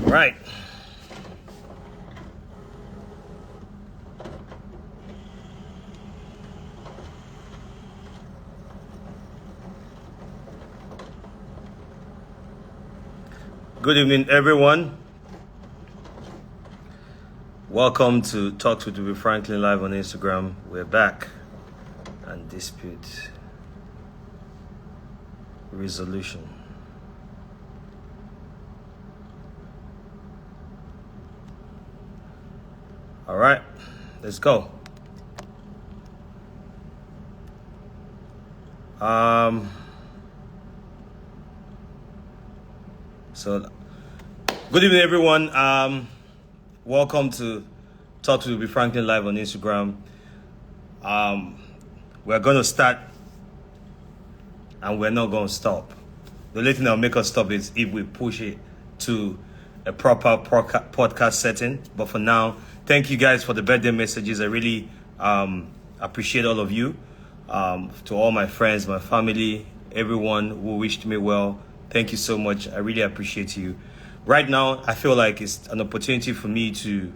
Right. Good evening, everyone. Welcome to Talks with Ubifranklin live on Instagram. We're back and dispute resolution. All right, let's go. So good evening, everyone. Welcome to Talk to Be Franklin live on Instagram. We're going to start, and we're not going to stop. The only thing that'll make us stop is if we push it to a proper podcast setting. But for now, thank you guys for the birthday messages. I really appreciate all of you. To all my friends, my family, everyone who wished me well, thank you so much. I really appreciate you. Right now, I feel like it's an opportunity for me to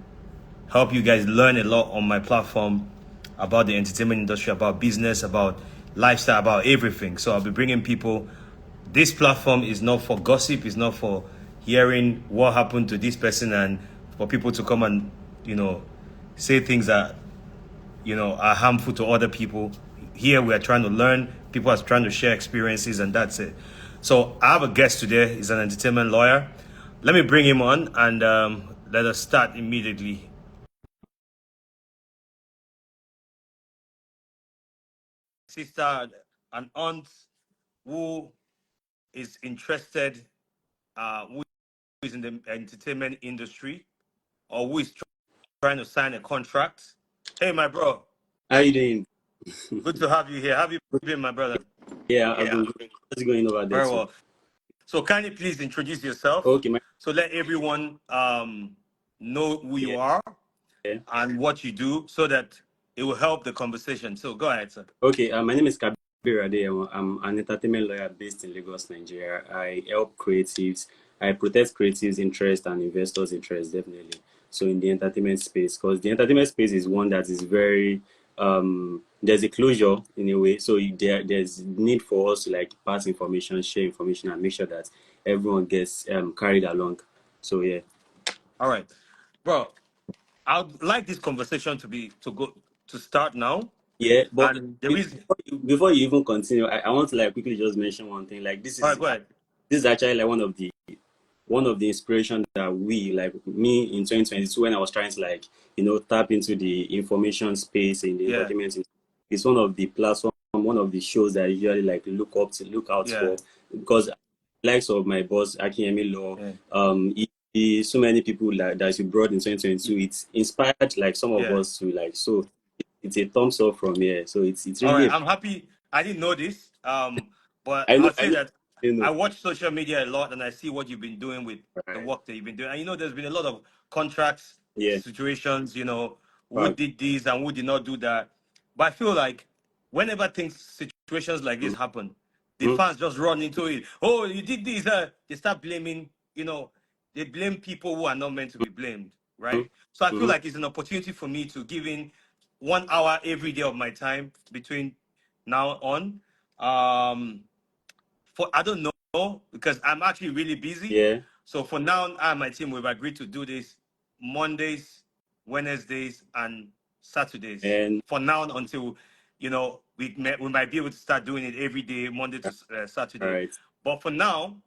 help you guys learn a lot on my platform about the entertainment industry, about business, about lifestyle, about everything. So I'll be bringing people. This platform is not for gossip. It's not for hearing what happened to this person and for people to come and, say things that, are harmful to other people. Here we are trying to learn. People are trying to share experiences, and that's it. So I have a guest today. He's an entertainment lawyer. Let me bring him on and let us start immediately. Sister, an aunt who is interested, who is in the entertainment industry, or who is trying to sign a contract. Hey, my bro. How you doing? Good to have you here. How have you been, my brother? Yeah, I've been good. How's it going over there Very too? well. So kindly please introduce yourself. Okay, So let everyone know who you yeah, are yeah. and what you do so that it will help the conversation. So go ahead, sir. Okay, my name is KABIR ADEYEMO. I'm an entertainment lawyer based in Lagos, Nigeria. I help creatives. I protect creatives' interest and investors' interest, definitely. So in the entertainment space, because the entertainment space is one that is very there's a closure in a way. So there's need for us to like pass information, share information, and make sure that everyone gets carried along. So yeah. All right. Bro, I'd like this conversation to start now. Yeah, but And the reason, before you even continue, I want to like quickly just mention one thing. Like all right, go ahead. this is actually like one of the inspiration that we like me in 2022 when I was trying to like tap into the information space in the Yeah, entertainment. It's one of the platform, one of the shows that I usually like look out yeah, for because likes of my boss Akinyemi Law, yeah, so many people that you brought in 2022. It's inspired like some of yeah. us to like so it's a thumbs up from here. So it's All really right, I'm happy. I didn't know this, but I know I'll I say know that you know I watch social media a lot, and I see what you've been doing with the right work that you've been doing. And there's been a lot of contracts yeah situations. Who but did this and who did not do that. But I feel like whenever situations like this happen, the mm, fans just run into it. Oh, you did this. They start blaming. They blame people who are not meant to be blamed, mm, right? So I feel mm, like it's an opportunity for me to give in 1 hour every day of my time between now on. For I don't know because I'm actually really busy. yeah So for now, I and my team we've agreed to do this Mondays, Wednesdays, and Saturdays. and For now until we might be able to start doing it every day, Monday to all Saturday. right But for now,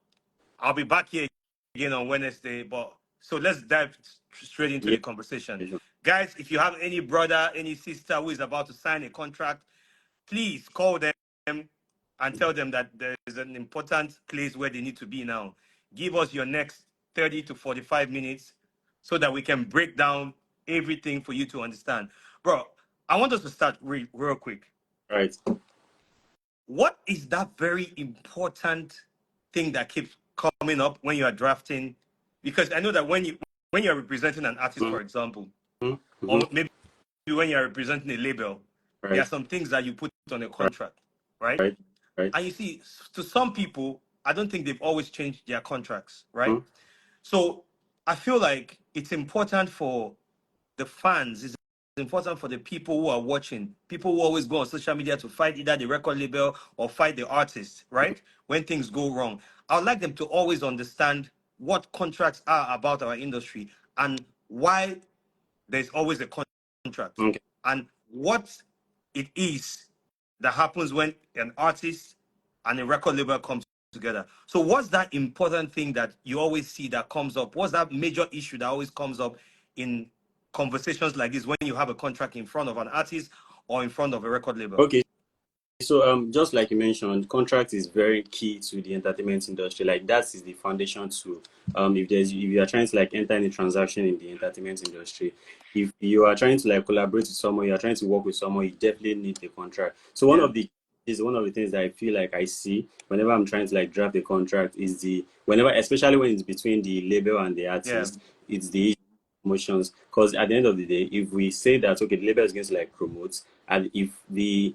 I'll be back here again on Wednesday. But so let's dive straight into yeah the conversation. sure. Guys, if you have any brother, any sister who is about to sign a contract, please call them and tell them that there is an important place where they need to be now. Give us your next 30 to 45 minutes so that we can break down everything for you to understand. Bro, I want us to start real quick. All right What is that very important thing that keeps coming up when you are drafting? Because I know that when you're representing an artist, mm, for example, mm, mm-hmm. or maybe when you're representing a label, there are Right some things that you put on a right contract, right? right right And you see, to some people, I don't think they've always changed their contracts, right? mm, So I feel like it's important for the fans. It's important for the people who are watching. People who always go on social media to fight either the record label or fight the artist, right? When things go wrong. I would like them to always understand what contracts are about our industry and why there's always a contract Okay. and what it is that happens when an artist and a record label comes together. So what's that important thing that you always see that comes up? What's that major issue that always comes up in conversations like this when you have a contract in front of an artist or in front of a record label? Okay. So just like you mentioned, contract is very key to the entertainment industry. Like that is the foundation to if you are trying to like enter any transaction in the entertainment industry, if you are trying to like collaborate with someone, you are trying to work with someone, you definitely need a contract. So Yeah. one of the things that I feel like I see whenever I'm trying to like draft a contract is especially when it's between the label and the Yeah. artist, it's the promotions. Because at the end of the day, if we say that okay, the label is going to like promote, and if the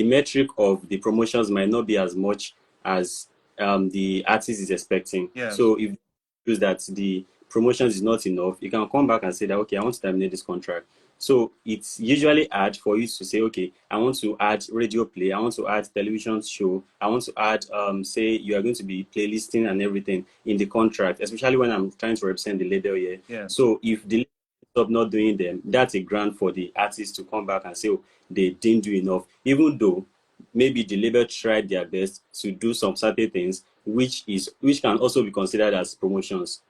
metric of the promotions might not be as much as the artist is expecting. Yeah. So if use that the promotions is not enough, you can come back and say that okay, I want to terminate this contract. So it's usually hard for you to say, okay, I want to add radio play, I want to add television show, I want to add say you are going to be playlisting and everything in the contract, especially when I'm trying to represent the label here. Yeah. So if the stop not doing them, that's a grant for the artist to come back and say, oh, they didn't do enough, even though maybe the label tried their best to do some certain things, which can also be considered as promotions.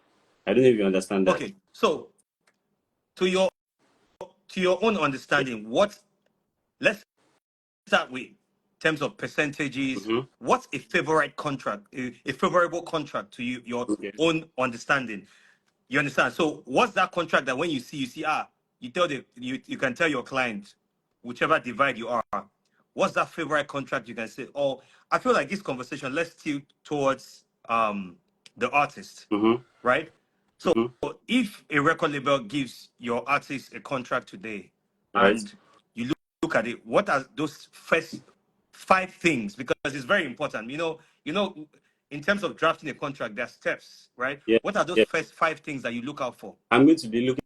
I don't know if you understand that. Okay. So to your own understanding, let's start with terms of percentages. Mm-hmm. What's a favorite contract, a favorable contract to you, your Okay. own understanding? You understand? So what's that contract that when you see, you can tell your client, whichever divide you are, what's that favorite contract you can say, oh, I feel like this conversation, let's tilt towards the artist, Mm-hmm. right? So Mm-hmm. if a record label gives your artist a contract today Right. and you look at it, what are those first five things? Because it's very important. In terms of drafting a contract, there are steps, right? Yeah. What are those Yeah. first five things that you look out for? I'm going to be looking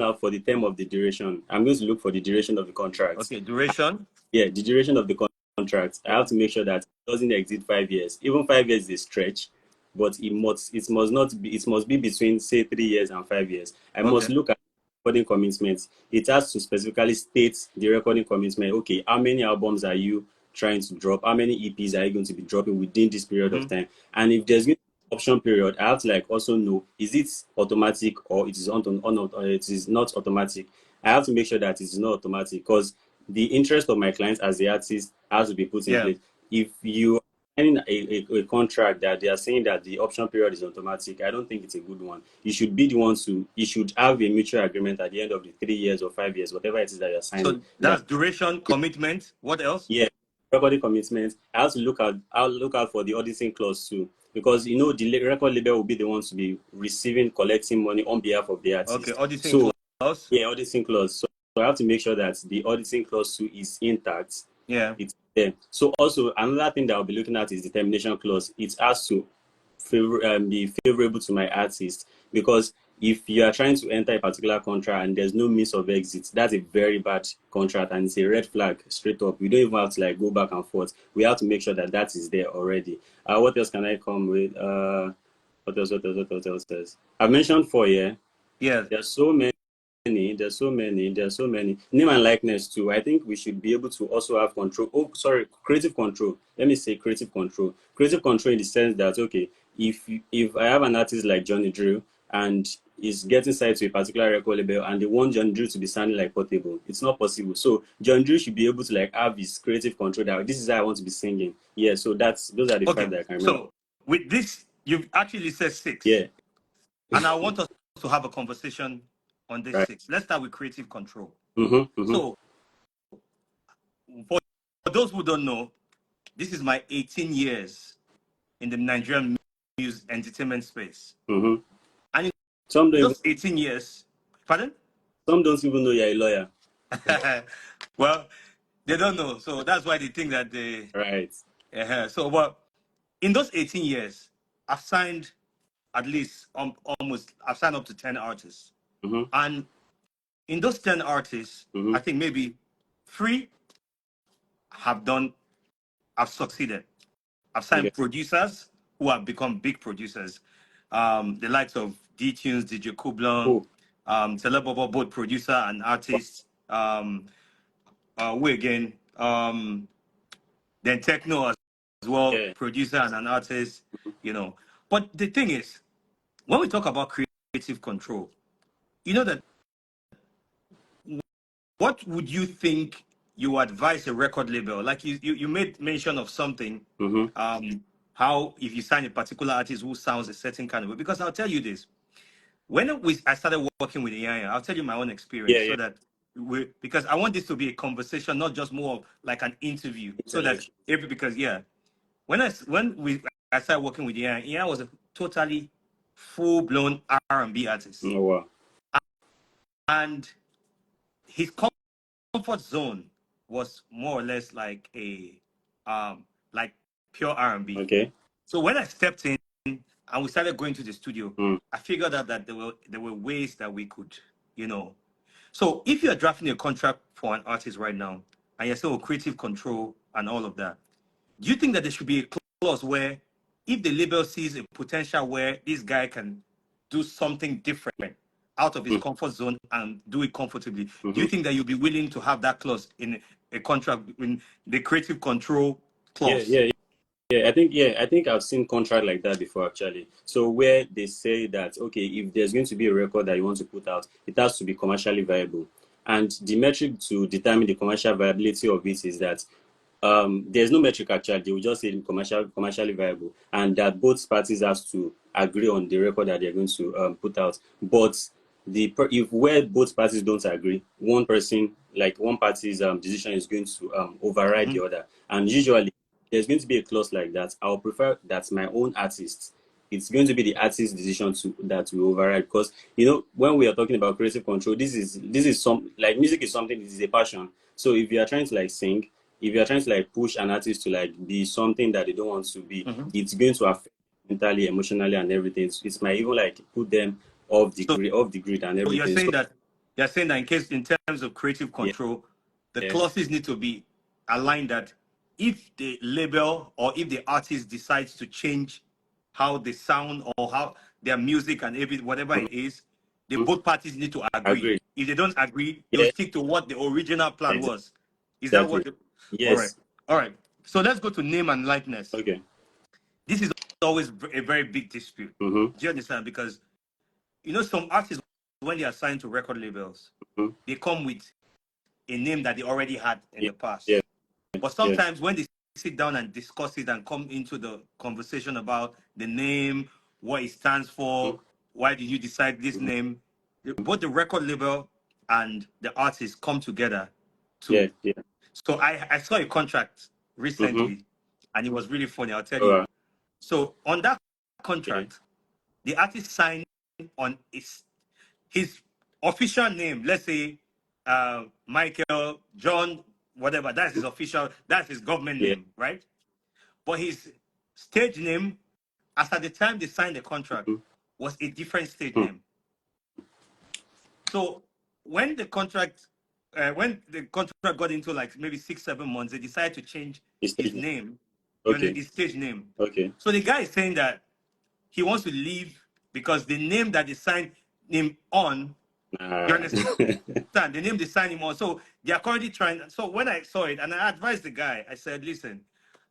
out for the term of the duration. I'm going to look for the duration of the contract. Okay, duration. Yeah, the duration of the contract. I have to make sure that it doesn't exceed 5 years. Even 5 years is a stretch, but it must be between say 3 years and 5 years. I must Okay. look at recording commitments. It has to specifically state the recording commitment. Okay, how many albums are you trying to drop? How many EPs are you going to be dropping within this period of Mm-hmm. time? And if there's going to be option period, I have to like also know, is it automatic or it is or it is not automatic. I have to make sure that it is not automatic because the interest of my clients as the artist has to be put in Yeah. place. If you are signing a contract that they are saying that the option period is automatic, I don't think it's a good one. You should be the one you should have a mutual agreement at the end of the 3 years or 5 years, whatever it is that you're signing. So that's duration, commitment. What else? Yeah, recording commitments. I have to look out for the auditing clause too, because the record label will be the ones to be collecting money on behalf of the Okay, artist. auditing So clause. yeah, auditing clause. So I have to make sure that the auditing clause too is intact. Yeah. It's there. So also another thing that I'll be looking at is the termination clause. It has to be favorable to my artist, because if you are trying to enter a particular contract and there's no means of exit, that's a very bad contract and it's a red flag straight up. We don't even have to like go back and forth. We have to make sure that that is there already. What else can I come with? What else? I've mentioned 4 year. Yeah. There's so many. There's so many. Name and likeness too. I think we should be able to also have control. Oh, sorry, creative control. Let me say creative control. Creative control in the sense that okay, if I have an artist like Johnny Drew and is getting signed to a particular record label and they want Johnny Drew to be sounding like Portable, it's not possible. So Johnny Drew should be able to like have his creative control that this is how I want to be singing. Yeah. So those are the five Okay. that I can remember. So with this, you've actually said six, Yeah. and I want us to have a conversation on this Right. six. Let's start with creative control. Mm-hmm. Mm-hmm. So for those who don't know, this is my 18 years in the Nigerian music entertainment space. Mm-hmm. And in Some don't even, those 18 years, pardon? some don't even know you're a lawyer. Well, they don't know. So that's why they think that Right. so, but in those 18 years, I've signed at least almost, I've signed up to 10 artists. Mm-hmm. And in those 10 artists, Mm-hmm. I think maybe 3 have succeeded. I've Okay. signed producers who have become big producers. The likes of D-Tunes, DJ Kubla, Cool. Celebobo, both producer and artist. We again, then Techno as well, Yeah. producer and an artist, you know. But the thing is, when we talk about creative control, you know that what would you think you advise a record label? Like you made mention of something, Mm-hmm. how if you sign a particular artist who sounds a certain kind of way, because I'll tell you this. I started working with AI, I'll tell you my own Yeah. experience Yeah. so that because I want this to be a conversation, not just more of like an interview. So that Interaction. because yeah, I started working with AI, AI was a totally full blown R&B artist, Oh wow. and his comfort zone was more or less like a like pure R&B. Okay. So when I stepped in and we started going to the studio, Mm. I figured out that there were ways that we could, you know. So if you're drafting a contract for an artist right now and you're still creative control and all of that, do you think that there should be a clause where if the label sees a potential where this guy can do something different out of his Mm. comfort zone and do it comfortably, do Mm-hmm. you think that you'll be willing to have that clause in a contract, in the creative control Yeah. clause? Yeah. Yeah, I think I've seen contract like that before actually. So where they say that okay, if there's going to be a record that you want to put out, it has to be commercially viable. And the metric to determine the commercial viability of it is that there's no metric actually. They will just say commercially viable, and that both parties has to agree on the record that they're going to put out. But if where both parties don't agree, one party's decision is going to override Mm-hmm. the other, and usually there's going to be a clause like that. I will prefer that my own artist. It's going to be the artist's decision that will override, because when we are talking about creative control, this is some like music is something. This is a passion. So if you are trying to like sing, if you're trying to like push an artist to like be something that they don't want to be, Mm-hmm. it's going to affect mentally, emotionally, and everything. It might even like put them So off the grid and you're everything. saying So that in terms of creative yeah, control, the yeah, clauses need to be aligned that if the label or if the artist decides to change how they sound or how their music and whatever it is, the mm-hmm. both parties need to agree. Agree. If they don't agree, they'll Yeah, stick to what the original plan was. Is that exactly. what? All right, Yes. all right. So let's go to name and likeness. Okay. This is always a very big dispute. Mm-hmm. Do you understand? Because some artists, when they are signed to record labels, Mm-hmm. they come with a name that they already had in Yeah, the yeah, past. But yeah. sometimes when they sit down and discuss it and come into the conversation about the name, what it stands for, why did you decide this Mm-hmm. name, both the record label and the artist come together Yeah, to. yeah. So I saw a contract Mm-hmm. recently and it was really funny. I'll tell All you. right. So on that Okay. contract, the artist signed on his official name. Let's say Michael John, whatever. That's his government Yeah. name, right? But his stage name, as at the time they signed the contract, was a different stage Mm-hmm. name. So when the contract got into like maybe 6 7 months, they decided to change It's his taken. name, Okay. his stage name. Okay. So the guy is saying that he wants to leave because the name that they signed him on, you Ah. understand? The name they signed him on. So they are currently trying. So when I saw it, and I advised the guy, I said, listen,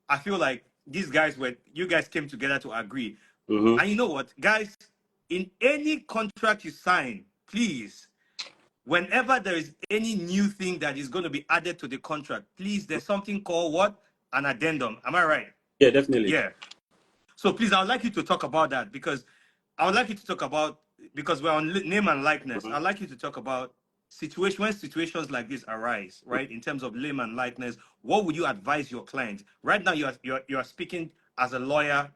I feel like you guys came together to agree. Mm-hmm. And you know what, guys, in any contract you sign, please, whenever there is any new thing that is going to be added to the contract, please, there's something called what? An addendum. Am I right? Yeah, definitely. Yeah. So please, I would like you to talk about that because I would like you to talk about because we're on name and likeness. Mm-hmm. I'd like you to talk about when situations like this arise, right? In terms of name and likeness, what would you advise your client? Right now, you are speaking as a lawyer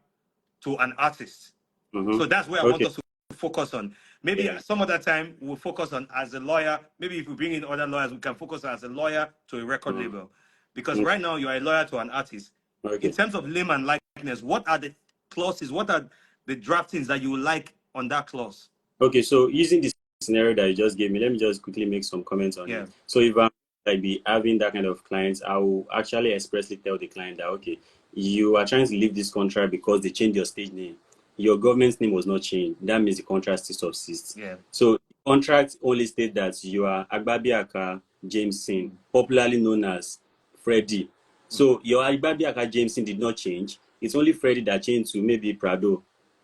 to an artist, Mm-hmm. so that's where I want Okay. us to focus on. Maybe Yeah. some other time we'll focus on as a lawyer. Maybe if we bring in other lawyers, we can focus on as a lawyer to a record Mm-hmm. label, because right now you are a lawyer to an artist. In Okay. terms of name and likeness, what are the clauses? What are the draftings that you would like on that clause? Okay, so using this scenario that you just gave me, let me just quickly make some comments on it. So if I'm like be having that kind of clients, I will actually expressly tell the client that okay, you are trying to leave this contract because they changed your stage name. Your government's name was not changed. That means the contract still subsists. Yeah. So the contract only states that you are Agbabiaka Jameson, popularly known as Freddie. So your Agbabiaka Jameson did not change. It's only Freddie that changed to maybe Prado.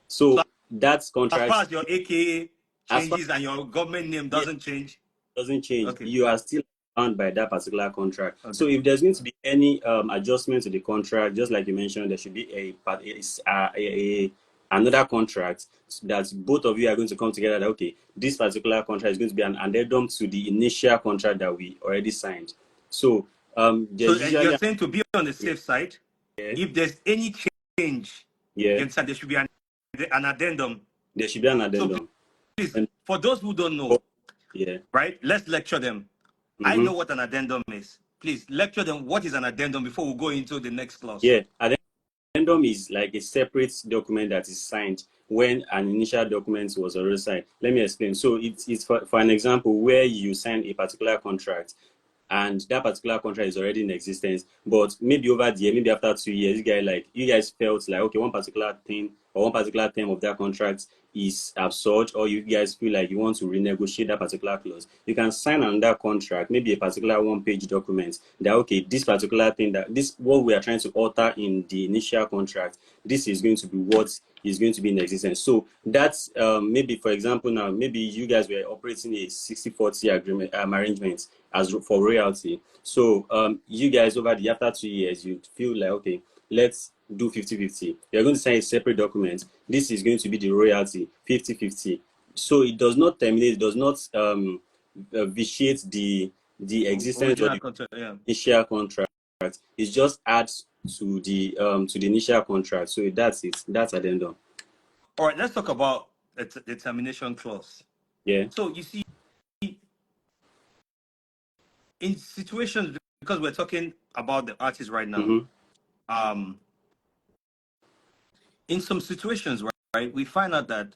So that's As contract. far as your AKA As far changes and your government name as doesn't change. doesn't change, Okay. you are still bound by that particular contract. So if there's going to be any adjustment to the contract, just like you mentioned, there should be another contract that both of you are going to come together that okay, this particular contract is going to be an addendum to the initial contract that we already signed. So So there's you're usually saying to be on the safe side, if there's any change, you understand, there should be an addendum. There should be an So addendum. please, And for those who don't know, right, let's lecture them. I know what an addendum is. Please lecture them what is an addendum before we go into the next clause. Yeah, addendum is like a separate document that is signed when an initial document was already signed. Let me explain. So it's for an example where you sign a particular contract and that particular contract is already in existence, but maybe over the year, maybe after 2 years, you guys felt like okay, one particular thing or one particular term of that contract is absurd, or you guys feel like you want to renegotiate that particular clause, you can sign another contract, maybe a particular one-page document that okay, this particular thing that this what we are trying to alter in the initial contract, this is going to be what is going to be in existence. So that's maybe for example now, maybe you guys were operating a 60-40 agreement arrangement as for royalty. So you guys over the after 2 years, you feel like okay, let's do 50-50. You're going to sign a separate document. This is going to be the royalty 50-50. So it does not terminate, it does not vitiate the existence Original of the contract, initial contract. It just adds to the initial contract. So that's it. That's addendum. All right, let's talk about the termination clause. Yeah. So you see, in situations, because we're talking about the artist right now, in some situations, right, we find out that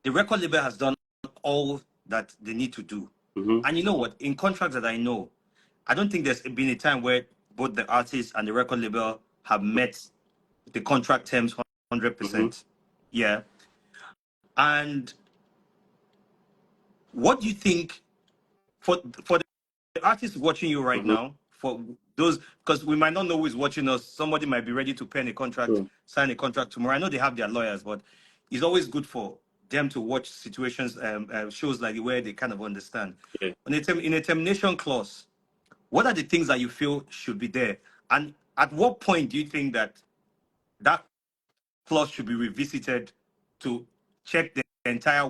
the record label has done all that they need to do. And you know what? In contracts that I know, I don't think there's been a time where both the artist and the record label have met the contract terms 100%. Yeah. And what do you think for the artist watching you right now, for those, because we might not know who is watching us, somebody might be ready to pen a contract, sign a contract tomorrow. I know they have their lawyers, but it's always good for them to watch situations, shows like where they kind of understand. Yeah. In a termination clause, what are the things that you feel should be there? And at what point do you think that that clause should be revisited to check the entire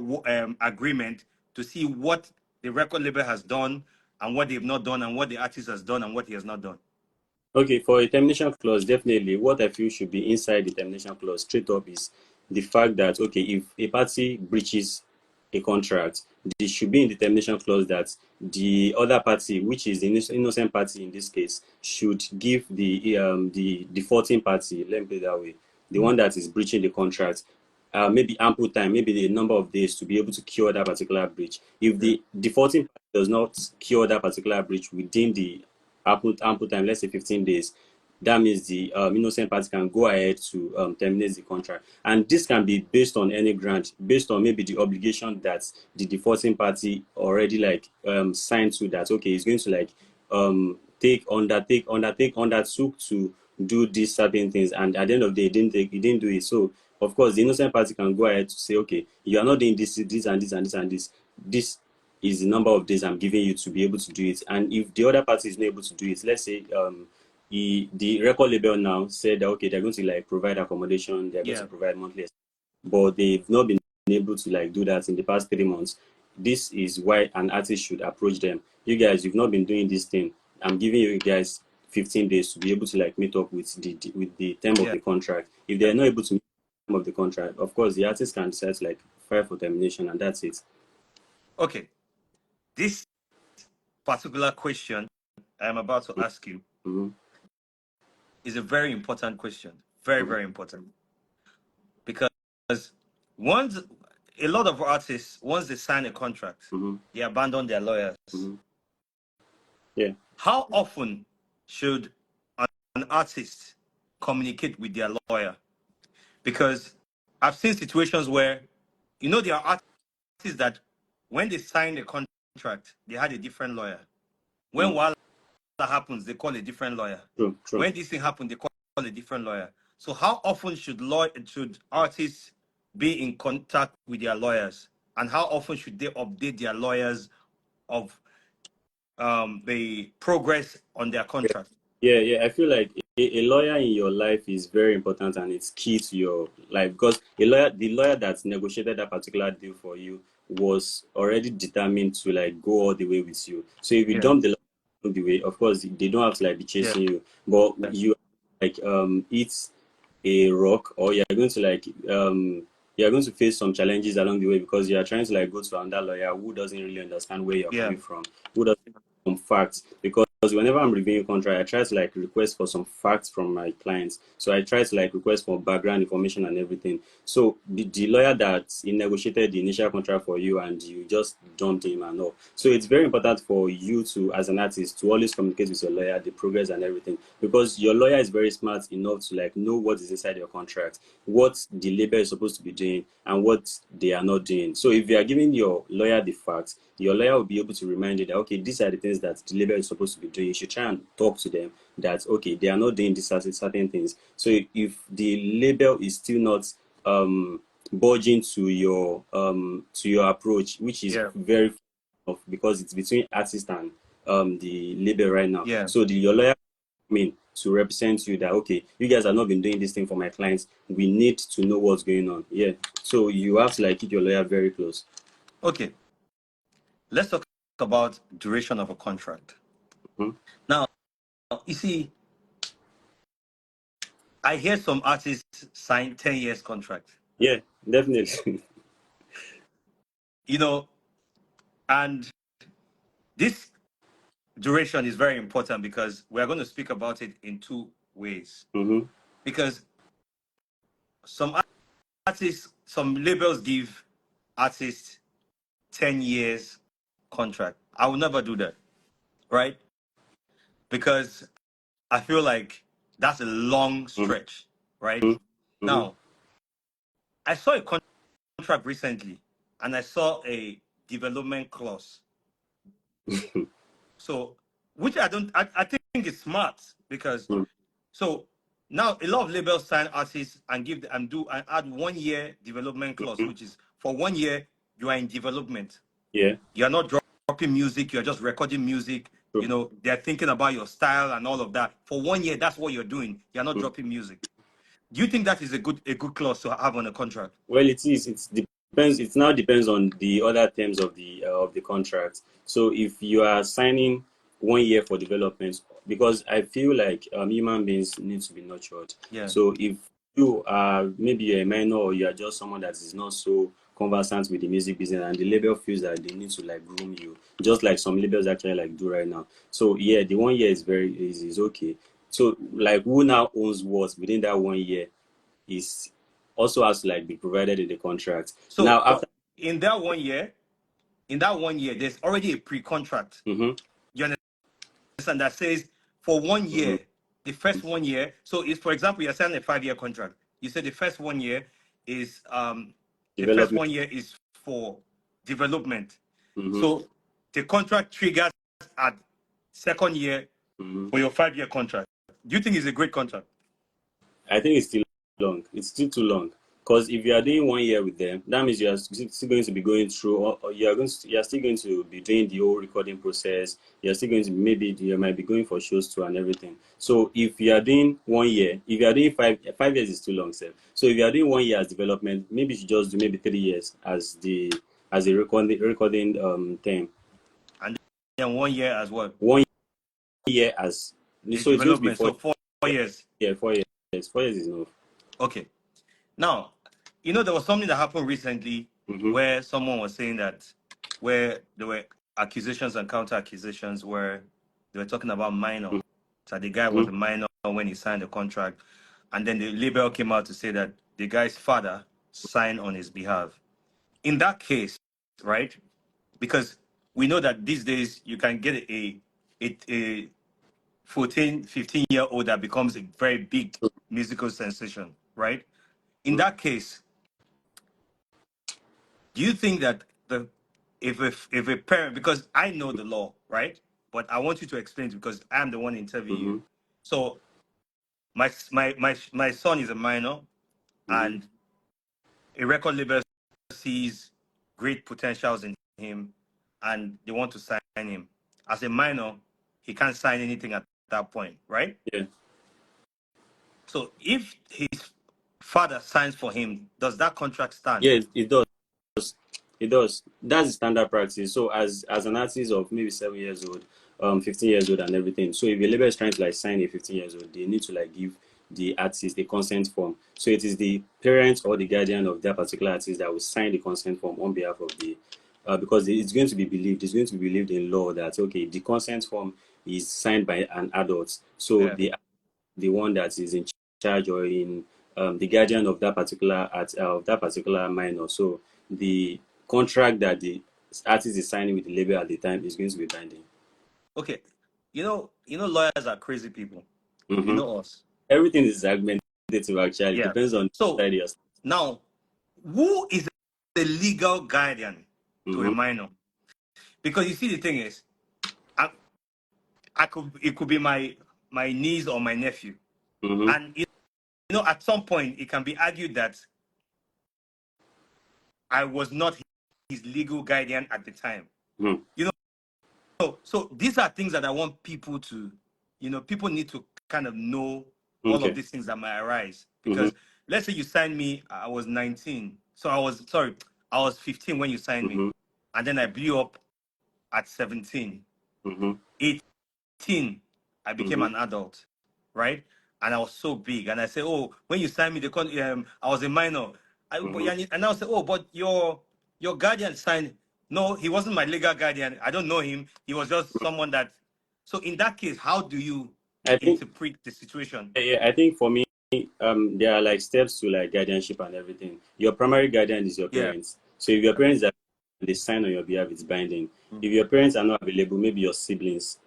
agreement to see what the record label has done and what they've not done and what the artist has done and what he has not done? Okay, for a termination clause, definitely what I feel should be inside the termination clause straight up is the fact that, okay, if a party breaches a contract, there should be in the termination clause that the other party, which is the innocent party in this case, should give the defaulting party, let me put it that way, the one that is breaching the contract, maybe ample time, maybe the number of days to be able to cure that particular breach. If the defaulting party does not cure that particular breach within the ample time, let's say 15 days, that means the innocent party can go ahead to terminate the contract. And this can be based on any grant, based on maybe the obligation that the defaulting party already signed to, that okay, it's going to undertook to do these certain things, and at the end of the day he didn't do it. So of course the innocent party can go ahead to say, okay, you are not doing this and this and this and this is the number of days I'm giving you to be able to do it. And if the other party is not able to do it, let's say the record label now said that okay, they're going to provide accommodation, they're going to provide monthly, but they've not been able to do that in the past 3 months. This is why an artist should approach them. You guys, you've not been doing this thing. I'm giving you guys 15 days to be able to meet up with the term of the contract. If they're not able to meet the term of the contract, of course the artist can decide to file for termination, and that's it. Okay. This particular question I'm about to ask you is a very important question. Very, very important. once a lot of artists, once they sign a contract, Mm-hmm. they abandon their lawyers. Mm-hmm. Yeah. How often should an artist communicate with their lawyer? Because I've seen situations where, there are artists that when they sign the contract, they had a different lawyer. When Mm. Wala happens, they call a different lawyer. True. True. When this thing happens, they call a different lawyer. So how often should artists be in contact with their lawyers? And how often should they update their lawyers of the progress on their contract? Yeah. I feel like a lawyer in your life is very important and it's key to your life because the lawyer that negotiated that particular deal for you was already determined to like go all the way with you. So if you Yeah. dump the lawyer all the way, of course they don't have to like be chasing you, but Yeah. you like it's a rock or you're going to face some challenges along the way because you are trying to like go to another lawyer who doesn't really understand where you're Yeah. coming from, who doesn't have some facts. Because whenever I'm reviewing contract, I try to like request for some facts from my clients. So I try to like request for background information and everything. So the lawyer that he negotiated the initial contract for you and you just dumped him and all. So it's very important for you to, as an artist, to always communicate with your lawyer, the progress and everything, because your lawyer is very smart enough to like know what is inside your contract, what the label is supposed to be doing, and what they are not doing. So if you are giving your lawyer the facts, your lawyer will be able to remind you that okay, these are the things that the label is supposed to be doing. You should try and talk to them that okay, they are not doing these certain things. So if the label is still not budging to your approach, which is Yeah. very because it's between artist and the label right now. Yeah. So your lawyer to represent you that okay, you guys have not been doing this thing for my clients. We need to know what's going on. Yeah. So you have to like keep your lawyer very close. Okay. Let's talk about duration of a contract. Mhm. Now, you see, I hear some artists sign 10 years contract. Yeah, definitely. And this duration is very important because we're going to speak about it in two ways. Mm-hmm. Because some artists, some labels give artists 10 years contract. I will never do that, right? Because I feel like that's a long stretch, right? Mm-hmm. Now, I saw a contract recently and I saw a development clause. So, which I think is smart because so now a lot of labels sign artists and add 1 year development clause, which is for 1 year you are in development. Yeah. You're not dropping music, you're just recording music. True. They're thinking about your style and all of that. For 1 year, that's what you're doing. You're not dropping music. Do you think that is a good clause to have on a contract? Well, it is. It depends. It now depends on the other terms of the contract. So if you are signing 1 year for development, because I feel like human beings need to be nurtured. Yeah. So if you are maybe you're a minor or you are just someone that is not so conversant with the music business and the label feels that they need to like groom you, just like some labels actually like do right now. So yeah, the 1 year is okay. So like who now owns what within that 1 year is also has to like be provided in the contract. So Now after in that 1 year, there's already a pre-contract. mm-hmm. You understand that says for 1 year, the first 1 year. So if, for example, you're signing a 5-year contract, you say the first 1 year is the first Development. 1 year is for development. Mm-hmm. So the contract triggers at second year Mm-hmm. for your 5-year contract. Do you think it's a great contract? I think it's still long. It's still too long. Because if you are doing 1 year with them, that means you are still going to be going through, or you are still going to be doing the whole recording process. You are still going to maybe you might be going for shows too and everything. So if you are doing 1 year, if you are doing 5 years is too long, sir. So if you are doing 1 year as development, maybe you should just do maybe 3 years as a recording term. And then 1 year as well. 1 year as so it's going to be development. So 4 years. Yeah, 4 years. 4 years is enough. Okay. Now, there was something that happened recently where someone was saying that where there were accusations and counter accusations where they were talking about minor. So the guy was a minor when he signed the contract. And then the label came out to say that the guy's father sign on his behalf. In that case, right? Because we know that these days you can get a 14, 15-year-old that becomes a very big musical sensation, right? In that case, do you think that the if a parent, because I know the law, right? But I want you to explain it because I'm the one interviewing Mm-hmm. you. So my son is a minor, Mm-hmm. and a record label sees great potentials in him, and they want to sign him. As a minor, he can't sign anything at that point, right? Yeah. So if his father signs for him, does that contract stand? Yeah, it does. It does. That's the standard practice. So as an artist of maybe 7 years old, 15 years old and everything. So if a label is trying to like sign a 15 years old, they need to like give the artist a consent form. So it is the parent or the guardian of that particular artist that will sign the consent form on behalf of the because it's going to be believed. It's going to be believed in law that okay, the consent form is signed by an adult. So Yeah. the one that is in charge or in the guardian of that particular of that particular minor. So the contract that the artist is signing with the label at the time is going to be binding. Okay. Lawyers are crazy people. You Mm-hmm. know us. Everything is argumentative actually. It Yeah. depends on the So side you're. now, who is the legal guardian to a Mm-hmm. minor? Because you see, the thing is, it could be my niece or my nephew, Mm-hmm. and at some point it can be argued that I was not his legal guardian at the time. Mm-hmm. You know, so these are things that I want people to, people need to kind of know all of Okay. these things that might arise. Mm-hmm. Because let's say you signed me, I was 19, so I was 15 when you signed me, Mm-hmm. and then I blew up at 17. Mm-hmm. 18, I became Mm-hmm. an adult, right? And I was so big. And I say, oh, when you signed me, I was a minor. Mm-hmm. And I say, oh, but your guardian signed. No, he wasn't my legal guardian. I don't know him. He was just someone that. So in that case, how do you I think interpret the situation? yeah, I think for me, there are like steps to like guardianship and everything. Your primary guardian is your Yeah. parents. So if your parents are they sign on your behalf, it's binding. If your parents are not available, maybe your siblings.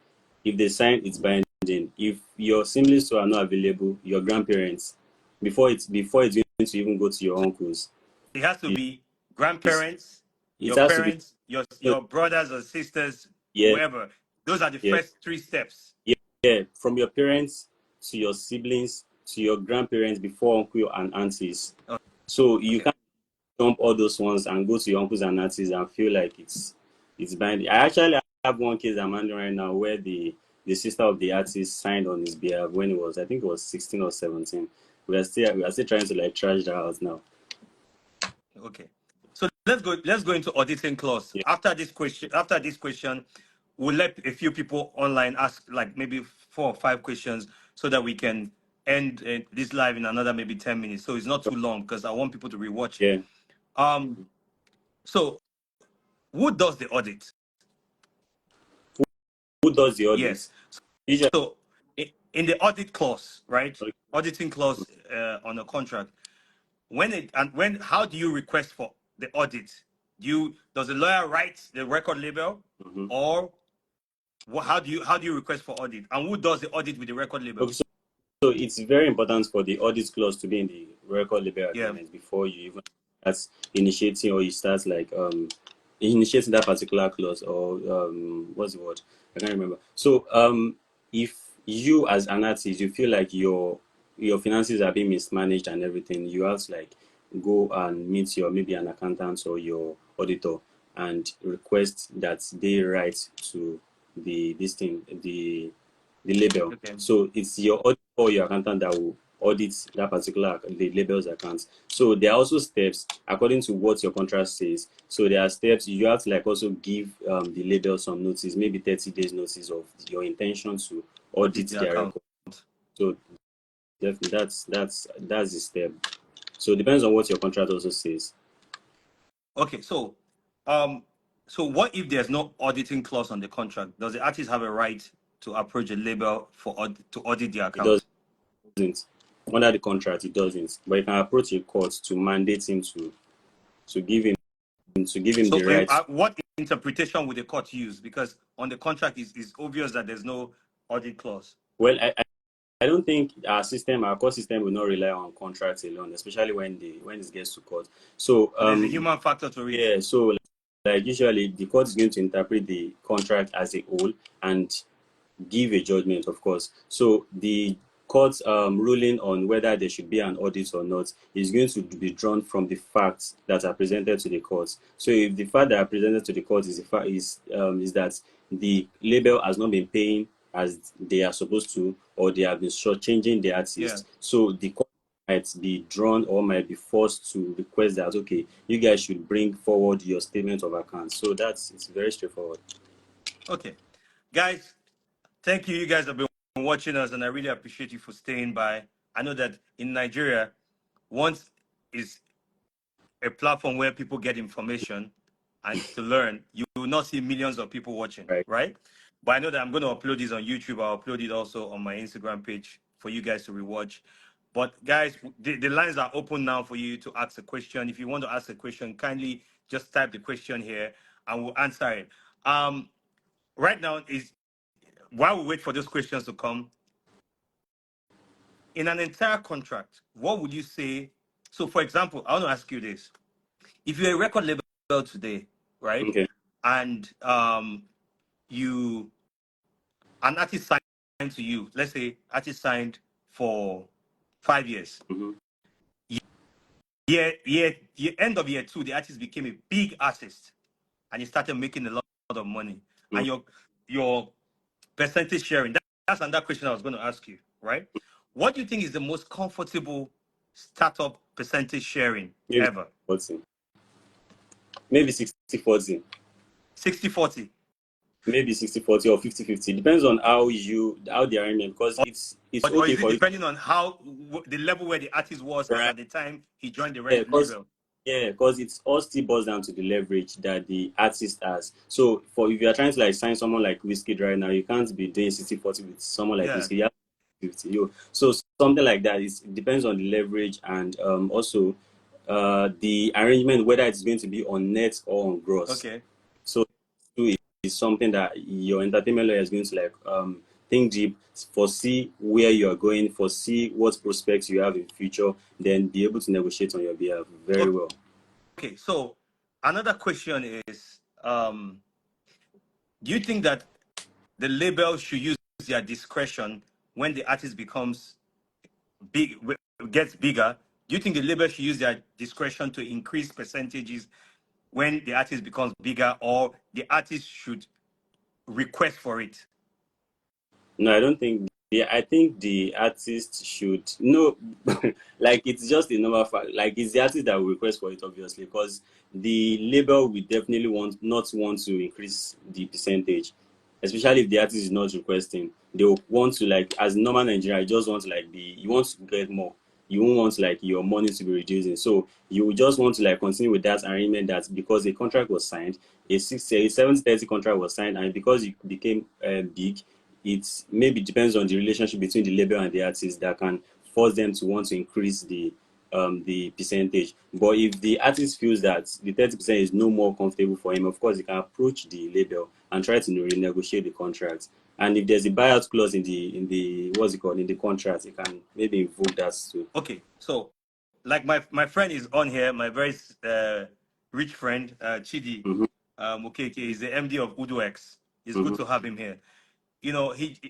If they sign, it's binding. If your siblings too are not available, your grandparents. Before it's going to even go to your uncles, It has to it, be grandparents, it your has to be parents, your brothers or sisters, yeah, whoever. Those are the yeah, first three steps. yeah. From your parents to your siblings to your grandparents before uncle and aunties. Oh, So you okay. can't jump all those ones and go to your uncles and aunties and feel like it's binding. I actually have one case I'm handling right now where the sister of the artist signed on his behalf when he was I think it was 16 or 17. We are still trying to like trash that out now. Okay. So let's go into auditing clause. Yeah, After this question, we'll let a few people online ask like maybe 4 or 5 questions so that we can end this live in another maybe 10 minutes. So it's not too long because I want people to rewatch it. yeah. So who does the audit? Who does the Yes. audit? Usually, So in the audit clause, right? Auditing clause on a contract. How do you request for the audit? Does the lawyer write the record label, mhm. or how do you request for audit, and who does the audit with the record label? Okay, so it's very important for the audit clause to be in the record label Yeah. agreement before you even start initiating or you start like initiating that particular clause or what's the word? I can't remember. So if you as an artist you feel like your finances are being mismanaged and everything, you have to like go and meet your maybe an accountant or your auditor and request that they write to the label. Okay. So it's your auditor or your accountant that will audit that particular the label's accounts. So there are also steps according to what your contract says. So there are steps you have to like also give the label some notice, maybe 30 days notice of your intention to audit The their account. record. So definitely that's the step. So it depends on what your contract also says. Okay. So what if there's no auditing clause on the contract? Does the artist have a right to approach a label to audit the It account? doesn't. Under the contract, he doesn't. But you can approach a court to mandate him to give him So, the right. what interpretation would the court use? Because on the contract, it's obvious that there's no audit clause. Well, I don't think our court system will not rely on contracts alone, especially when it gets to court. So There's a human factor to it. yeah, so like usually the court is going to interpret the contract as a whole and give a judgment, of course. So the court's ruling on whether there should be an audit or not is going to be drawn from the facts that are presented to the court. So if the fact that are presented to the court is that the label has not been paying as they are supposed to, or they have been shortchanging the artist, Yeah. so the court might be drawn or might be forced to request that, okay, you guys should bring forward your statement of accounts. So it's very straightforward. Okay, guys, thank you. You guys have been watching us, and I really appreciate you for staying by. I know that in Nigeria, once is a platform where people get information and to learn, you will not see millions of people watching, right? But I know that I'm going to upload this on YouTube. I'll upload it also on my Instagram page for you guys to rewatch. But guys, the lines are open now for you to ask a question. If you want to ask a question, kindly just type the question here and we'll answer it. Right now is while we wait for those questions to come. In an entire contract, what would you say? So, for example, I want to ask you this: if you're a record label today, right? Okay. And an artist signed to you, let's say artist signed for 5 years. Mm-hmm. End of year 2, the artist became a big artist and he started making a lot of money. Mm-hmm. And your percentage sharing, that's another question I was going to ask you, right? What do you think is the most comfortable startup percentage sharing ever? 40. Maybe 60-40. 60-40. Maybe 60-40 or 50-50. Depends on how the arrangement, because it's or okay is it for depending on how the level where the artist was right. at the time he joined the label. Yeah, because it's all still boils down to the leverage that the artist has. So if you are trying to like sign someone like Wizkid right now, you can't be doing 60-40 with someone like Wizkid. You have 50. So something like that, it depends on the leverage and also the arrangement, whether it's going to be on net or on gross. Okay. So is something that your entertainment lawyer is going to like think deep, foresee where you are going, foresee what prospects you have in future, then be able to negotiate on your behalf very well. Okay, so another question is, do you think that the label should use their discretion when the artist becomes gets bigger? Do you think the label should use their discretion to increase percentages when the artist becomes bigger, or the artist should request for it? No, I don't think. I think the artist should no, like it's just a normal fact. Like it's the artist that will request for it, obviously, because the label will definitely not want to increase the percentage, especially if the artist is not requesting. They will want to, like, as normal Nigeria, you just want to like you want to get more. You won't want like your money to be reducing, so you will just want to like continue with that arrangement that because a contract was signed, a 70-30 contract was signed, and because it became big, it maybe depends on the relationship between the label and the artist that can force them to want to increase the percentage. But if the artist feels that the 30% is no more comfortable for him, of course, he can approach the label and try to renegotiate the contract. And if there's a buyout clause in the what's it called in the contract, he can maybe invoke that too. Okay, so like my friend is on here, my very rich friend Chidi Mukeke is the MD of UdoX. It's good to have him here. You know, he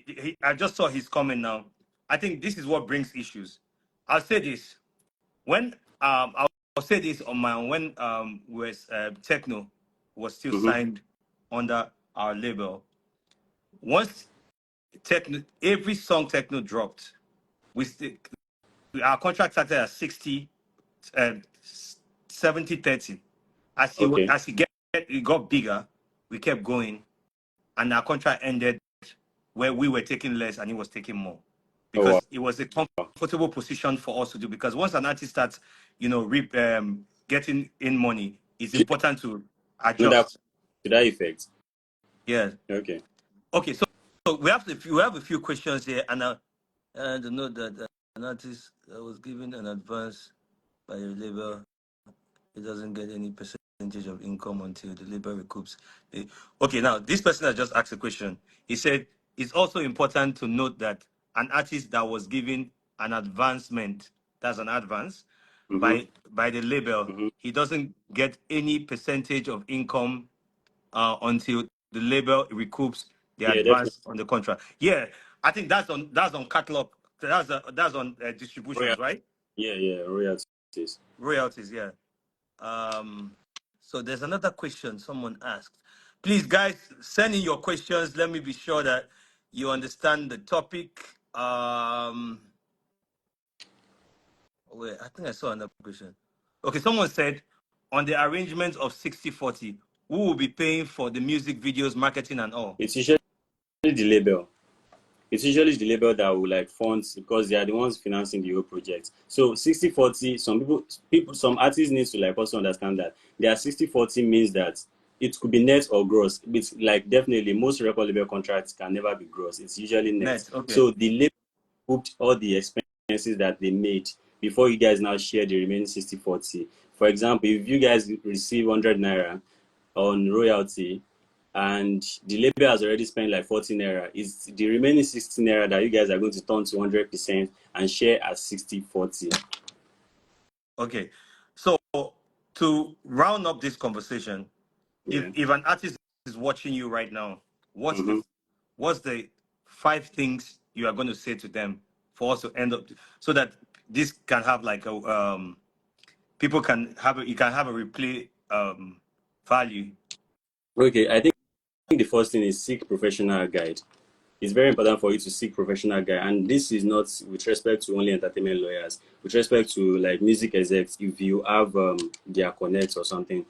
I just saw his comment now. I think this is what brings issues. I'll say this when I'll say this on my own when Techno was still signed under our label. Once Techno, every song Techno dropped, our contract started at 60, 70-30. As it got bigger, we kept going, and our contract ended where we were taking less and he was taking more, because it was a comfortable position for us to do. Because once an artist starts, getting in money, it's important to adjust. To that effect. Yeah. Okay. Okay. So we have a few questions here, and I don't know that. an artist that was given an advance by a label, it doesn't get any percentage of income until the label recoups. Okay, now this person has just asked a question. He said it's also important to note that an artist that was given an advancement, that's an advance, Mm-hmm. by the label, Mm-hmm. he doesn't get any percentage of income until the label recoups the Yeah, definitely. advance on the contract. Yeah, I think that's on catalog. That's on distributions, Royalties. right? Yeah, yeah, royalties. Royalties, yeah. Um, so there's another question someone asked. Please, guys, send in your questions. Let me be sure that you understand the topic. Wait, I think I saw another question. Okay, someone said on the arrangement of 60/40, who will be paying for the music videos, marketing, and all? It's usually the label. It's usually the label that will like fund because they are the ones financing the whole project. So 60/40, some artists need to like also understand that their 60/40 means that it could be net or gross. It's like definitely most record label contracts can never be gross. It's usually net. Net, okay. So the label booked all the expenses that they made before you guys now share the remaining 60/40. For example, if you guys receive 100 naira on royalty and the label has already spent like 14 naira, it's the remaining 16 naira that you guys are going to turn to 100% and share at 60/40. Okay. So to round up this conversation, Yeah. if an artist is watching you right now, what's the Mm-hmm. what's the 5 things you are going to say to them for us to end up so that this can have like a people can have you can have a replay value. Okay, I think the first thing is seek professional guide. It's very important for you to seek professional guide, and this is not with respect to only entertainment lawyers. With respect to like music execs, if you have their connects or something,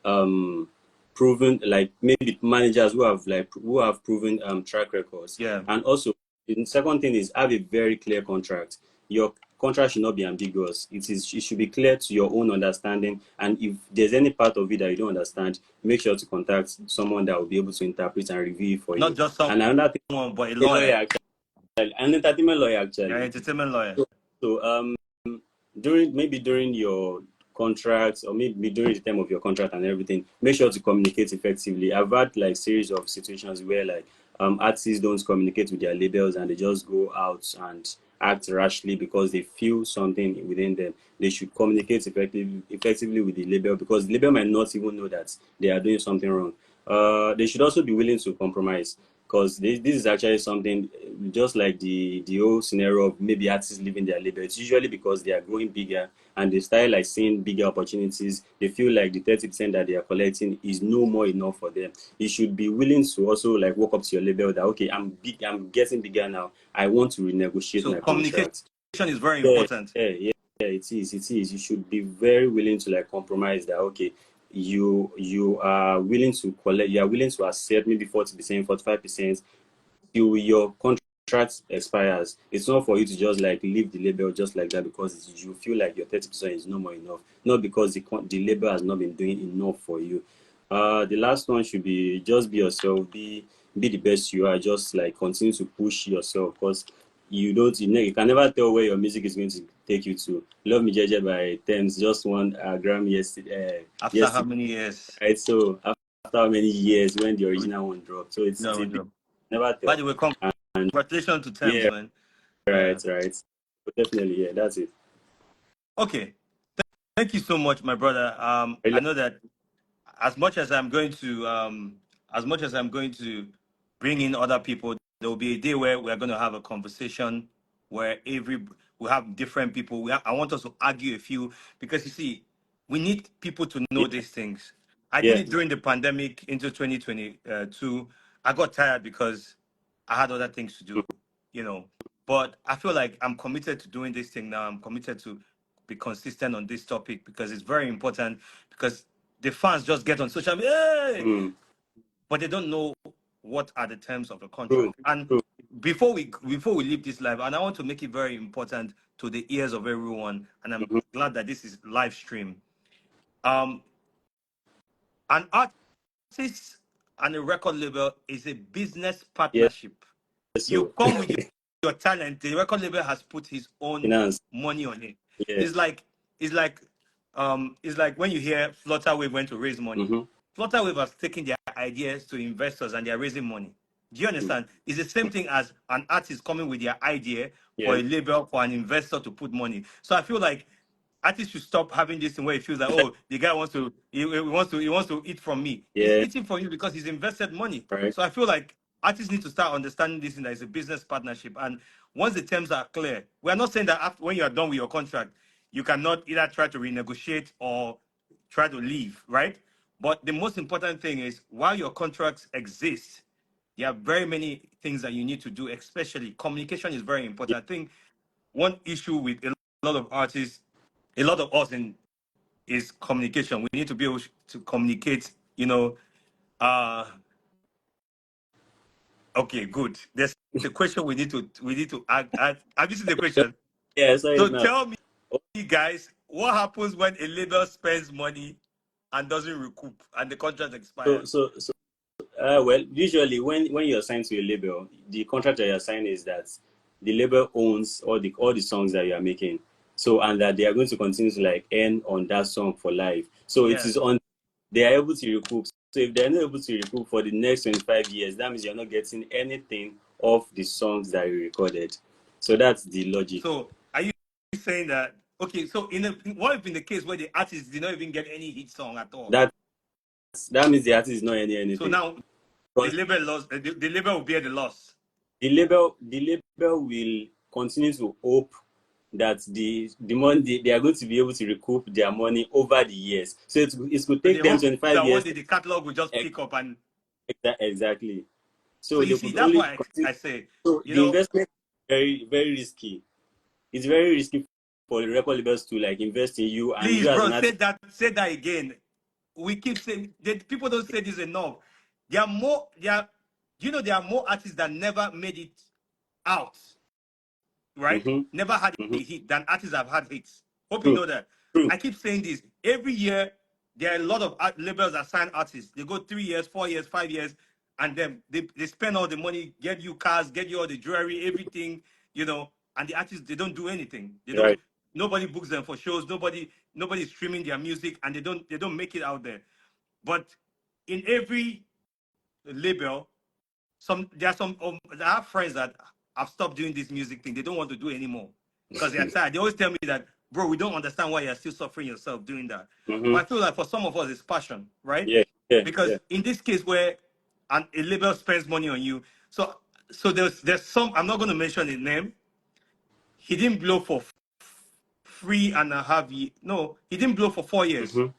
um, proven like maybe managers who have proven track records, Yeah. and also the second thing is have a very clear contract. Your contract should not be ambiguous. It should be clear to your own understanding, and if there's any part of it that you don't understand, make sure to contact someone that will be able to interpret and review it for Not you. just And another thing, someone, but a a lawyer. lawyer actually, an entertainment lawyer Yeah, actually. entertainment lawyer. So during your contract or maybe during the time of your contract and everything, make sure to communicate effectively. I've had like series of situations where like artists don't communicate with their labels and they just go out and act rashly because they feel something within them. They should communicate effectively with the label because the label might not even know that they are doing something wrong. They should also be willing to compromise because this is actually something just like the whole scenario of maybe artists leaving their label. It's usually because they are growing bigger and they start like seeing bigger opportunities. They feel like the 30% that they are collecting is no more enough for them. You should be willing to also like walk up to your label that okay, I'm big, I'm getting bigger now. I want to renegotiate So my communication contract. is very Yeah, important. yeah, it is. It is. You should be very willing to like compromise that. Okay, you are willing to collect. You are willing to accept maybe 40%, 45% till your contract expires. It's not for you to just like leave the label just like that because you feel like your 30% is no more enough. Not because the label has not been doing enough for you. The last one should be just be yourself. Be the best you are. Just like continue to push yourself because you can never tell where your music is going to take you to. Love Me Jeje by Thames just won a Grammy After how yesterday, many years? right? So after how many years when the original one dropped, so it's No, a bit no. never By tell. the way, And congratulations to Thames, yeah, man. Yeah. right. But definitely, yeah, that's it. Okay. Thank you so much, my brother. I know that as much as I'm going to bring in other people, there will be a day where we're going to have a conversation where we have different people. I want us to argue a few because you see, we need people to know Yeah, these things. I did yeah. it during the pandemic into 2022. I got tired because I had other things to do, you know. But I feel like I'm committed to doing this thing now. I'm committed to be consistent on this topic because it's very important because the fans just get on social media, "Hey!" Mm, but they don't know what are the terms of the true, contract. And true. before we leave this live, and I want to make it very important to the ears of everyone, and I'm Hmm. glad that this is live stream. Um, an artist and a record label is a business Yes, partnership. You so come with your talent, the record label has put his own Finance. money on it. Yeah. It's like it's like it's like when you hear Flutterwave went to raise money. Mm-hmm. Flutterwave has taken their ideas to investors and they're raising money. Do you understand? It's the same thing as an artist coming with their idea for Yeah. a label for an investor to put money. So I feel like artists should stop having this thing where it feels like, oh, the guy wants to he wants to eat from me. He's Yeah. eating from you because he's invested money. Right. So I feel like artists need to start understanding this thing that it's a business partnership. And once the terms are clear, we are not saying that after, when you are done with your contract, you cannot either try to renegotiate or try to leave, right? But the most important thing is while your contracts exist, there are very many things that you need to do, especially communication is very Yeah. important. I think one issue with a lot of artists, a lot of us in is communication. We need to be able to communicate, you know. Okay, good. There's a question we need to add. Have you seen the question? Yeah. So So it now. tell me, guys, what happens when a label spends money and doesn't recoup and the contract So expired? so so well, usually when you're signed to a label, the contract that you're signing is that the label owns all the songs that you are making. So and that they are going to continue to like earn on that song for life. So it Yeah. is on they are able to recoup. So if they're not able to recoup for the next 25 years, that means you're not getting anything of the songs that you recorded. So that's the logic. So are you saying that? Okay, so what if in the case where the artist did not even get any hit song at all? That that means the artist is not earning So anything. now the Because label lost. The label will bear the loss. the label will continue to hope that the money they are going to be able to recoup their money over the years. So it could So take they them hope 25 that one years. day the catalog will just pick up and. Exactly. So So you they see, could that's only why continue. I say, So you the know, investment is very, very risky. It's very risky for the record labels to like invest in you and please, you as bro, an artist. say that again. We keep saying that people don't say this enough. There are more, there are more artists that never made it out, right? Mm-hmm, Never had mm-hmm. a hit than artists have had hits. Hope you True, know that. true. I keep saying this every year. There are a lot of labels that sign artists. They go 3 years, 4 years, 5 years, and then they spend all the money, get you cars, get you all the jewelry, everything, and the artists they don't do anything. They don't. Right. Nobody books them for shows. Nobody's streaming their music, and they don't make it out there. But in every label, I have friends that have stopped doing this music thing. They don't want to do it anymore because they're tired. They always tell me that, bro, we don't understand why you're still suffering yourself doing that. Mm-hmm. But I feel like for some of us, it's passion, right? Yeah, yeah, yeah. Because in this case where a label spends money on you, so there's some. I'm not going to mention his name. He didn't blow for 3.5 years. No, he didn't blow for 4 years. Mm-hmm.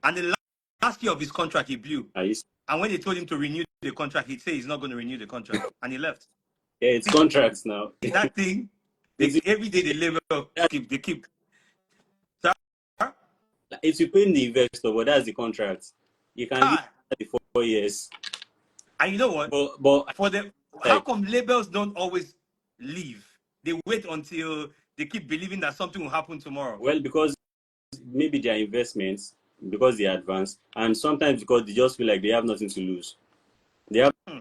And the last year of his contract, he blew. I used And when they told him to renew the contract, he'd say he's not going to renew the contract, and he left. Yeah, it's contracts now. See that thing? It's Every day the label keep. Sir? it's you paying the investor, but that's the contract. You can leave Kai. after the 4 years. And you know what? But For them, how like come labels don't always leave? They wait until they keep believing that something will happen tomorrow. well, because maybe their investments, because they advance, and sometimes because they just feel like they have nothing to lose. They have Hmm.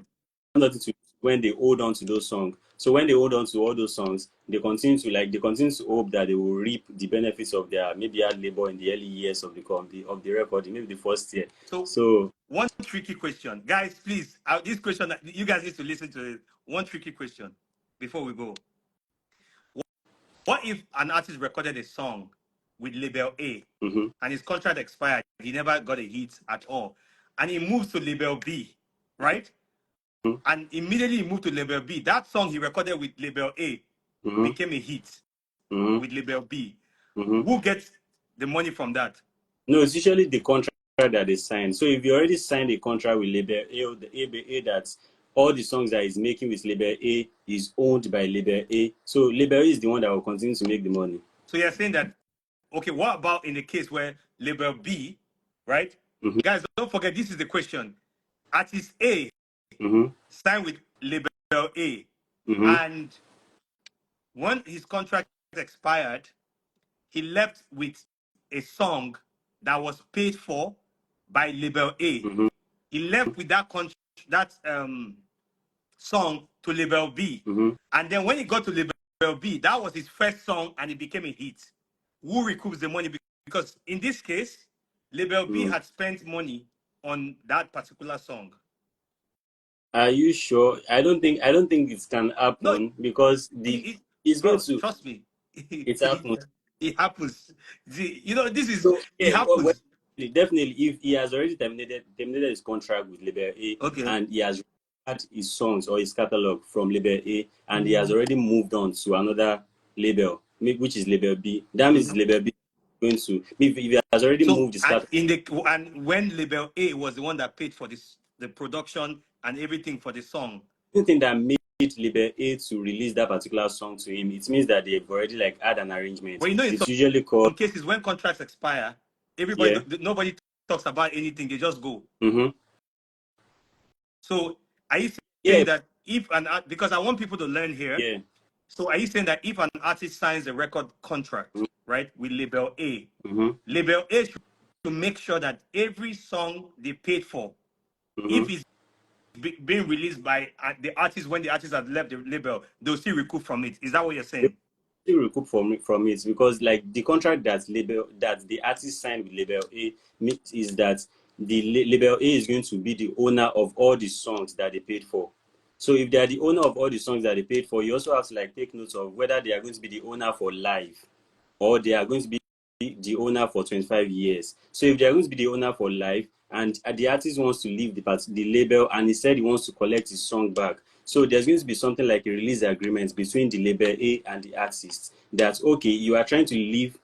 nothing to lose when they hold on to those songs. So when they hold on to all those songs, they continue to hope that they will reap the benefits of their maybe hard labor in the early years of the recording, maybe the first year. So So one tricky question, guys. Please, this question you guys need to listen to it. One tricky question before we go. What if an artist recorded a song with label A mm-hmm, and his contract expired? He never got a hit at all. And he moves to label B, right? And immediately he moved to label B. That song he recorded with label A mm-hmm, became a hit mm-hmm, with label B. mm-hmm. Who gets the money from that? No, it's usually the contract that they sign. So if you already signed a contract with label A, or the A that all the songs that is making with label A is owned by label A. So label A is the one that will continue to make the money. So you're saying that, okay, what about in the case where label B, right? Mm-hmm, Guys, don't forget, this is the question. Artist A mm-hmm, signed with label A, mm-hmm, and when his contract expired, he left with a song that was paid for by label A. mm-hmm. He left with that song to label B. Mm-hmm. And then when he got to label B, that was his first song and it became a hit. Who recoups the money? Because in this case, label B Mm. had spent money on that particular song. Are you sure? I don't think it can No, happen because it's going bro, to trust me. it happens. It happens. You know, this is, So it yeah, well, happens. definitely, if he has already terminated his contract with Label A Okay. and he has had his songs or his catalog from Label A and he has already moved on to another label, which is Label B, that means Label B is going to if he has already So, moved his and catalog. and when label A was the one that paid for this, the production and everything for the song. Anything that made Label A to release that particular song to him, it means that they've already like had an arrangement. But you know, in It's usually called some cases when contracts expire, everybody, yeah. nobody talks about anything. They just go. Mm-hmm. So, are you Yeah. saying that if because I want people to learn here. Yeah. So, are you saying that if an artist signs a record contract, right, with label A, Mm-hmm. label A should make sure that every song they paid for, Mm-hmm. if it's being released by the artist when the artist has left the label, they'll still recoup from it. Is that what you're saying? Still recoup from it because like the contract that the artist signed with Label A is that the Label A is going to be the owner of all the songs that they paid for. So if they are the owner of all the songs that they paid for, you also have to like take notes of whether they are going to be the owner for life or they are going to be the owner for 25 years. So if they are going to be the owner for life and the artist wants to leave the label and he said he wants to collect his song back, so there's going to be something like a release agreement between the label A and the artist that, okay, you are trying to leave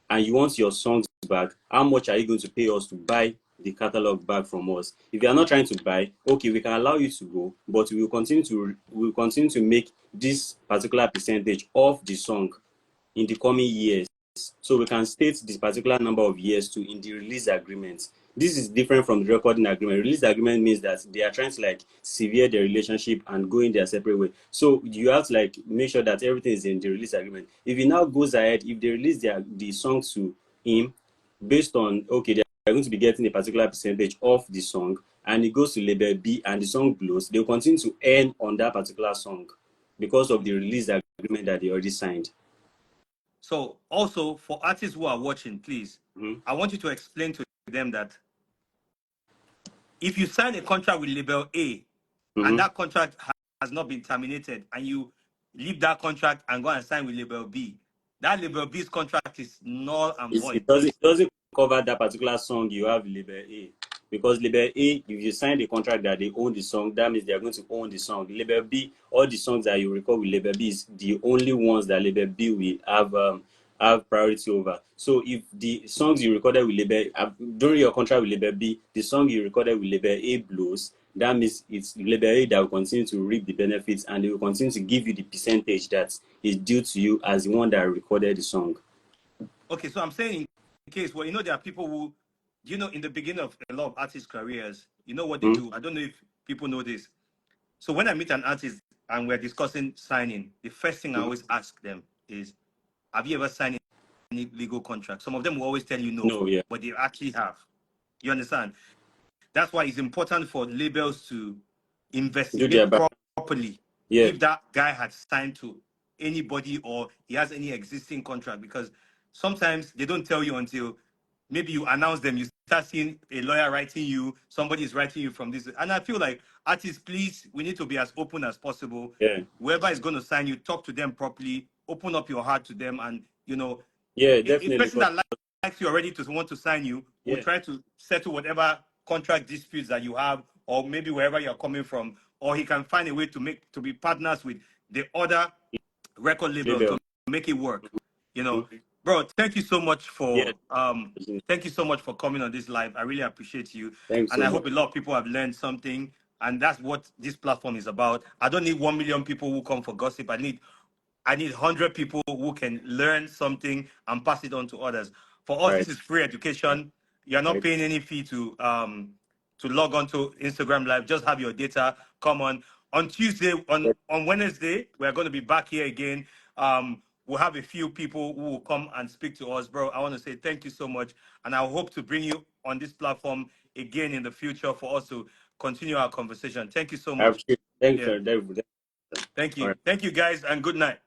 and you want your songs back. How much are you going to pay us to buy the catalog back from us? If you are not trying to buy, okay, we can allow you to go, but we will continue to make this particular percentage of the song in the coming years. So we can state this particular number of years to in the release agreement. This is different from the recording agreement. Release agreement means that they are trying to like sever the relationship and go in their separate way. So you have to like make sure that everything is in the release agreement. If he now goes ahead, if they release the song to him based on okay, they are going to be getting a particular percentage of the song, and it goes to label B and the song blows, they'll continue to earn on that particular song because of the release agreement that they already signed. So also for artists who are watching, please, I want you to explain to them that if you sign a contract with label A and that contract has not been terminated and you leave that contract and go and sign with label B, that label B's contract is null and void. It doesn't cover that particular song you have label A. Because label A, if you sign the contract that they own the song, that means they are going to own the song. Label B, all the songs that you record with label B is the only ones that label B will have priority over. So if the songs you recorded with label during your contract with label B, the song you recorded with label A blows, that means it's label A that will continue to reap the benefits and they will continue to give you the percentage that is due to you as the one that recorded the song. Okay, so I'm saying in case, well, you know, there are people who, you know, in the beginning of a lot of artists' careers, you know what they do. I don't know if people know this. So when I meet an artist and we're discussing signing, the first thing I always ask them is, have you ever signed any legal contract? Some of them will always tell you no, No, yeah. but they actually have. You understand? That's why it's important for labels to Do their investigate back. properly Yeah. if that guy had signed to anybody or he has any existing contract, because sometimes they don't tell you until maybe you announce them. You start seeing a lawyer writing you, somebody is writing you from this. And I feel like artists, please, we need to be as open as possible. Yeah. Whoever is going to sign you, talk to them properly, open up your heart to them. And, you know, Yeah, a definitely. person that likes you already to want to sign you will Yeah. try to settle whatever contract disputes that you have, or maybe wherever you're coming from, or he can find a way to be partners with the other record label to Label. make it work. You know, bro, thank you so much Yeah. for coming on this live. I really appreciate you. Thanks And so I much. hope a lot of people have learned something. And that's what this platform is about. I don't need 1 million people who come for gossip. I need 100 people who can learn something and pass it on to others. For us, Right. this is free education. You're not Right. paying any fee to log on to Instagram Live. Just have your data. Come on Tuesday, on Wednesday, we're going to be back here again. We'll have a few people who will come and speak to us, bro. I want to say thank you so much, and I hope to bring you on this platform again in the future for us to continue our conversation. Thank you so I much. appreciate Thank Yeah. you. Thank All you. right. Thank you, guys, and good night.